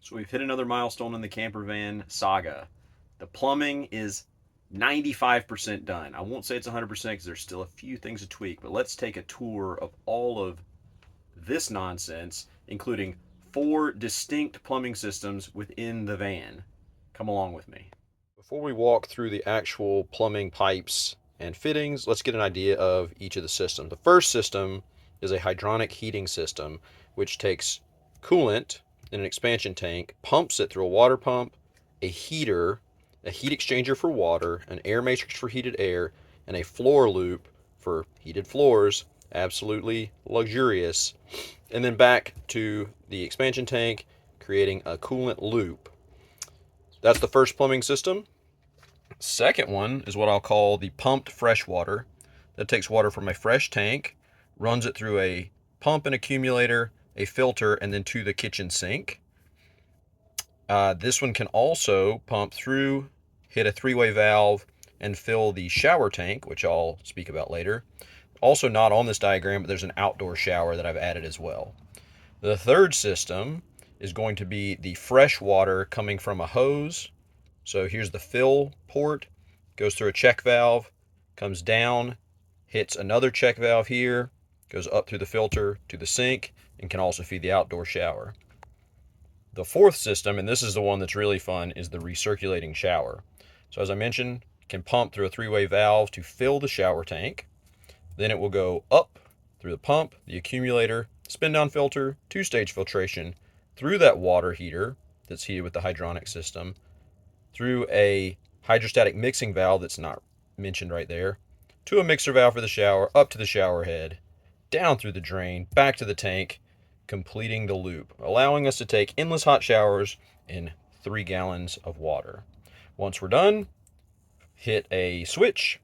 So we've hit another milestone in the camper van saga. The plumbing is 95% done. I won't say it's 100% because there's still a few things to tweak, but let's take a tour of all of this nonsense, including 4 distinct plumbing systems within the van. Come along with me. Before we walk through the actual plumbing pipes and fittings, let's get an idea of each of the systems. The first system is a hydronic heating system, which takes coolant in an expansion tank, pumps it through a water pump, a heater, a heat exchanger for water, an air matrix for heated air, and a floor loop for heated floors. Absolutely luxurious. And then back to the expansion tank, creating a coolant loop. That's the first plumbing system. Second one is what I'll call the pumped freshwater. That takes water from a fresh tank, runs it through a pump and accumulator, a filter, and then to the kitchen sink. This one can also pump through, hit a 3-way valve, and fill the shower tank, which I'll speak about later. Also not on this diagram, but there's an outdoor shower that I've added as well. The third system is going to be the fresh water coming from a hose. So here's the fill port, goes through a check valve, comes down, hits another check valve here, goes up through the filter to the sink, and can also feed the outdoor shower. The fourth system, and this is the one that's really fun, is the recirculating shower. So as I mentioned, it can pump through a 3-way valve to fill the shower tank. Then it will go up through the pump, the accumulator, spin down filter, 2-stage filtration, through that water heater that's heated with the hydronic system, through a hydrostatic mixing valve that's not mentioned right there, to a mixer valve for the shower, up to the shower head, down through the drain, back to the tank, completing the loop, allowing us to take endless hot showers in 3 gallons of water. Once we're done, hit a switch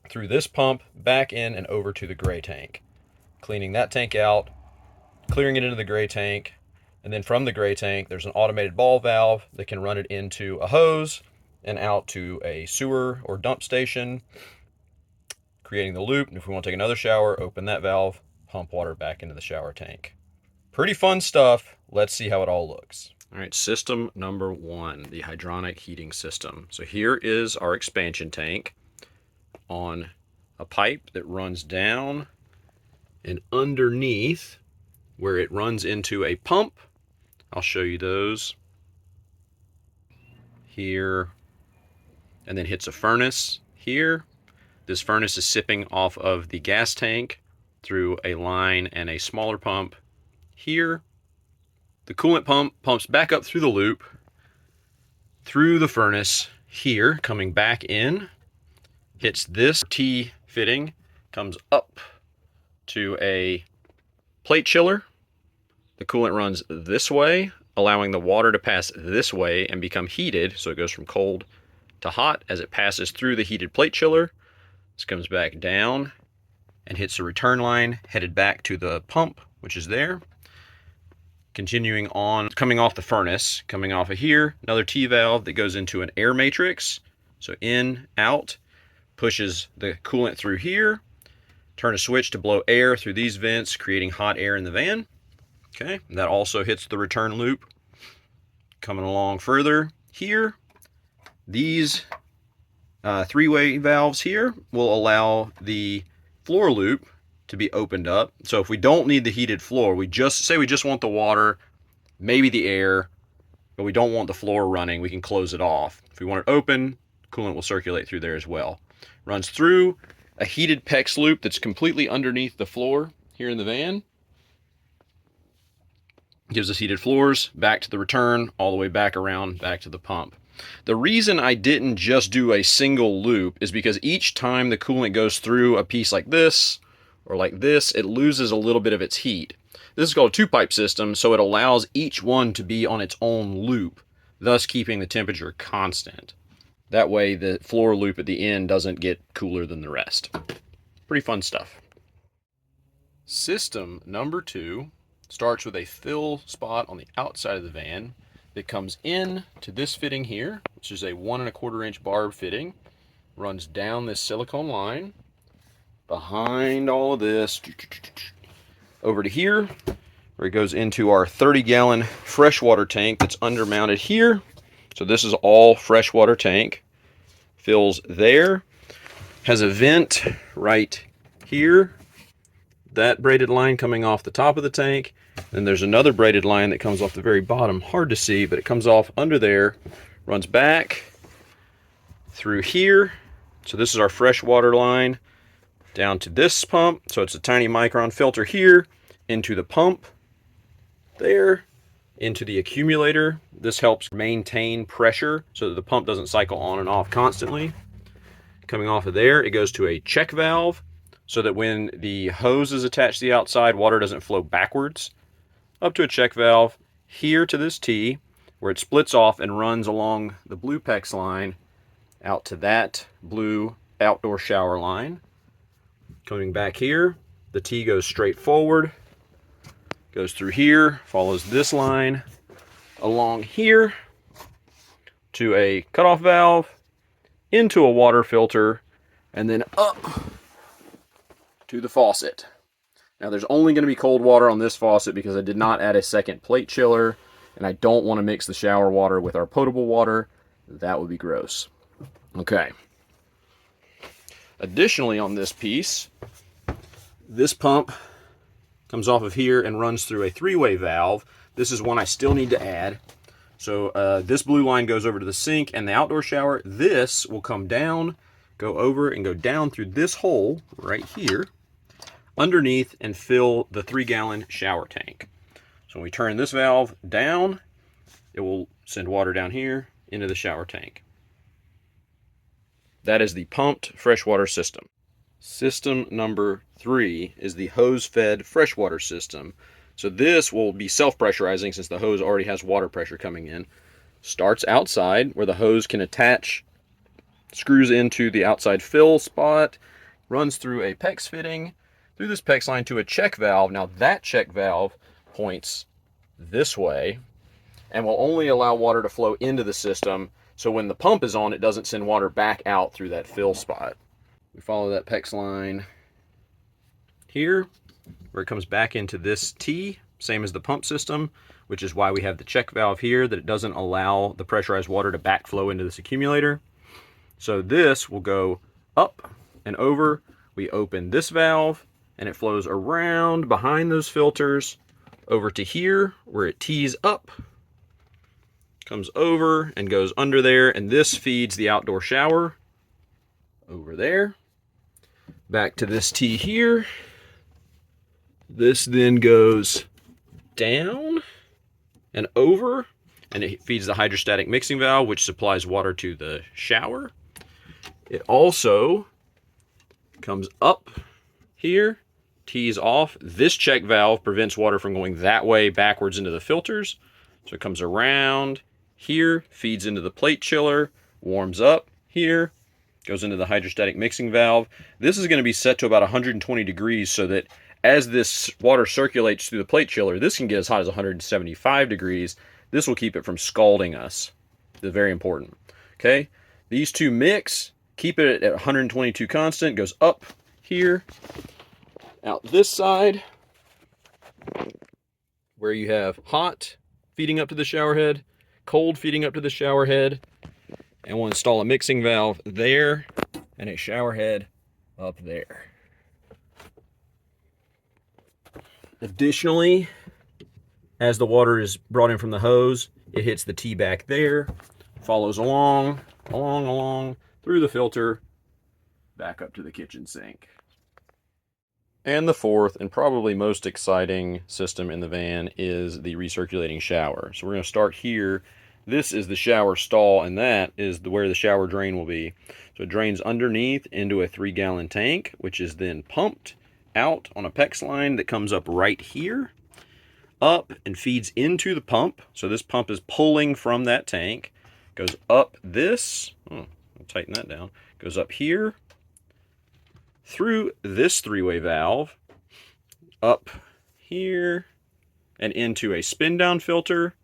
through this pump, back in and over to the gray tank, cleaning that tank out, clearing it into the gray tank, and then from the gray tank, there's an automated ball valve that can run it into a hose and out to a sewer or dump station, creating the loop. And if we want to take another shower, open that valve, pump water back into the shower tank. Pretty fun stuff. Let's see how it all looks. All right, system number 1, the hydronic heating system. So here is our expansion tank on a pipe that runs down and underneath where it runs into a pump. I'll show you those here, and then hits a furnace here. This furnace is sipping off of the gas tank through a line and a smaller pump here. The coolant pump pumps back up through the loop, through the furnace here, coming back in, hits this T fitting, comes up to a plate chiller. The coolant runs this way, allowing the water to pass this way and become heated, so it goes from cold to hot as it passes through the heated plate chiller. This comes back down and hits the return line, headed back to the pump, which is there. Continuing on, coming off the furnace, coming off of here, another T valve that goes into an air matrix. So in, out, pushes the coolant through here, turn a switch to blow air through these vents, creating hot air in the van. Okay, that also hits the return loop. Coming along further here, these 3-way valves here will allow the floor loop to be opened up. So if we don't need the heated floor, we just want the water, maybe the air, but we don't want the floor running, we can close it off. If we want it open, coolant will circulate through there as well. Runs through a heated PEX loop that's completely underneath the floor here in the van. Gives us heated floors, back to the return, all the way back around, back to the pump. The reason I didn't just do a single loop is because each time the coolant goes through a piece like this or like this, it loses a little bit of its heat. This is called a 2-pipe system, so it allows each one to be on its own loop, thus keeping the temperature constant. That way the floor loop at the end doesn't get cooler than the rest. Pretty fun stuff. System number 2 starts with a fill spot on the outside of the van that comes in to this fitting here, which is a 1 1/4 inch barb fitting, runs down this silicone line, behind all of this, over to here, where it goes into our 30-gallon freshwater tank that's undermounted here. So this is all freshwater tank. Fills there. Has a vent right here. That braided line coming off the top of the tank. Then there's another braided line that comes off the very bottom. Hard to see, but it comes off under there, runs back through here. So this is our freshwater line down to this pump. So it's a tiny micron filter here into the pump there, into the accumulator. This helps maintain pressure so that the pump doesn't cycle on and off constantly. Coming off of there, it goes to a check valve so that when the hose is attached to the outside, water doesn't flow backwards. Up to a check valve here to this T, where it splits off and runs along the blue PEX line out to that blue outdoor shower line. Coming back here, the T goes straight forward, goes through here, follows this line along here to a cutoff valve, into a water filter, and then up to the faucet. Now there's only going to be cold water on this faucet because I did not add a second plate chiller, and I don't want to mix the shower water with our potable water. That would be gross. Okay. Additionally on this piece, this pump comes off of here and runs through a three-way valve. This is one I still need to add. So this blue line goes over to the sink and the outdoor shower. This will come down, go over and go down through this hole right here underneath and fill the 3-gallon shower tank. So when we turn this valve down, it will send water down here into the shower tank. That is the pumped freshwater system. System number 3 is the hose-fed freshwater system. So this will be self-pressurizing since the hose already has water pressure coming in. Starts outside where the hose can attach, screws into the outside fill spot, runs through a PEX fitting, through this PEX line to a check valve. Now that check valve points this way and will only allow water to flow into the system. So when the pump is on, it doesn't send water back out through that fill spot. We follow that PEX line here, where it comes back into this T, same as the pump system, which is why we have the check valve here, that it doesn't allow the pressurized water to backflow into this accumulator. So this will go up and over. We open this valve, and it flows around behind those filters over to here, where it tees up, comes over and goes under there, and this feeds the outdoor shower over there. Back to this T here. This then goes down and over, and it feeds the hydrostatic mixing valve, which supplies water to the shower. It also comes up here, tees off. This check valve prevents water from going that way backwards into the filters. So it comes around here, feeds into the plate chiller, warms up here, goes into the hydrostatic mixing valve. This is going to be set to about 120 degrees so that as this water circulates through the plate chiller, this can get as hot as 175 degrees. This will keep it from scalding us. That's very important. Okay, these two mix, keep it at 122 constant, goes up here, out this side, where you have hot feeding up to the shower head, cold feeding up to the shower head, and we'll install a mixing valve there and a shower head up there. Additionally, as the water is brought in from the hose, it hits the T back there, follows along through the filter, back up to the kitchen sink. And the fourth and probably most exciting system in the van is the recirculating shower. So we're going to start here. This is the shower stall, and that is where the shower drain will be. So it drains underneath into a 3-gallon tank, which is then pumped out on a PEX line that comes up right here, up and feeds into the pump. So this pump is pulling from that tank, goes up this, I'll tighten that down, goes up here, through this 3-way valve, up here, and into a spin-down filter,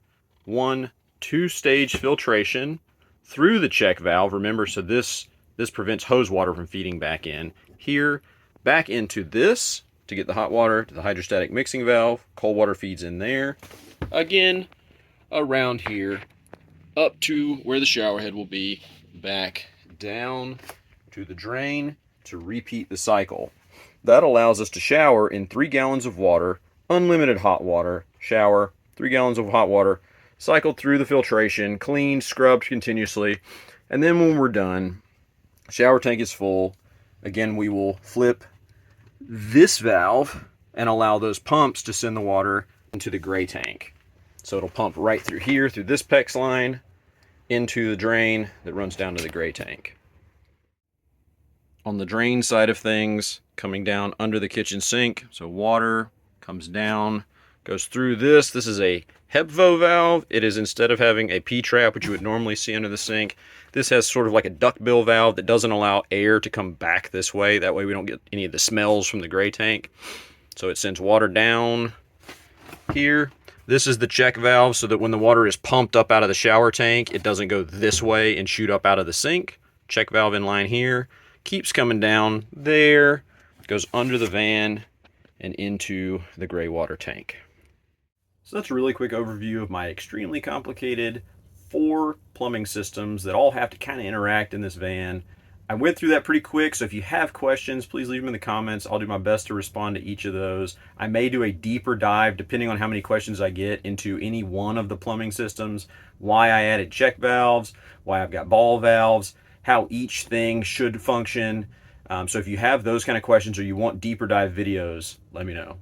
2-stage filtration, through the check valve. Remember, so this prevents hose water from feeding back in. Here, back into this, to get the hot water to the hydrostatic mixing valve. Cold water feeds in there. Again, around here, up to where the shower head will be, back down to the drain to repeat the cycle. That allows us to shower in 3 gallons of water, unlimited hot water, shower, 3 gallons of hot water, cycled through the filtration, cleaned, scrubbed continuously, and then when we're done, shower tank is full. Again, we will flip this valve and allow those pumps to send the water into the gray tank. So it'll pump right through here, through this PEX line, into the drain that runs down to the gray tank. On the drain side of things, coming down under the kitchen sink, so water comes down, goes through this. This is a HEPVO valve. It is, instead of having a P-trap, which you would normally see under the sink, this has sort of like a duckbill valve that doesn't allow air to come back this way. That way we don't get any of the smells from the gray tank. So it sends water down here. This is the check valve so that when the water is pumped up out of the shower tank, it doesn't go this way and shoot up out of the sink. Check valve in line here. Keeps coming down there, goes under the van and into the gray water tank. So that's a really quick overview of my extremely complicated 4 plumbing systems that all have to kind of interact in this van. I went through that pretty quick, so if you have questions, please leave them in the comments. I'll do my best to respond to each of those. I may do a deeper dive, depending on how many questions I get, into any one of the plumbing systems, why I added check valves, why I've got ball valves, how each thing should function. So if you have those kind of questions or you want deeper dive videos, let me know.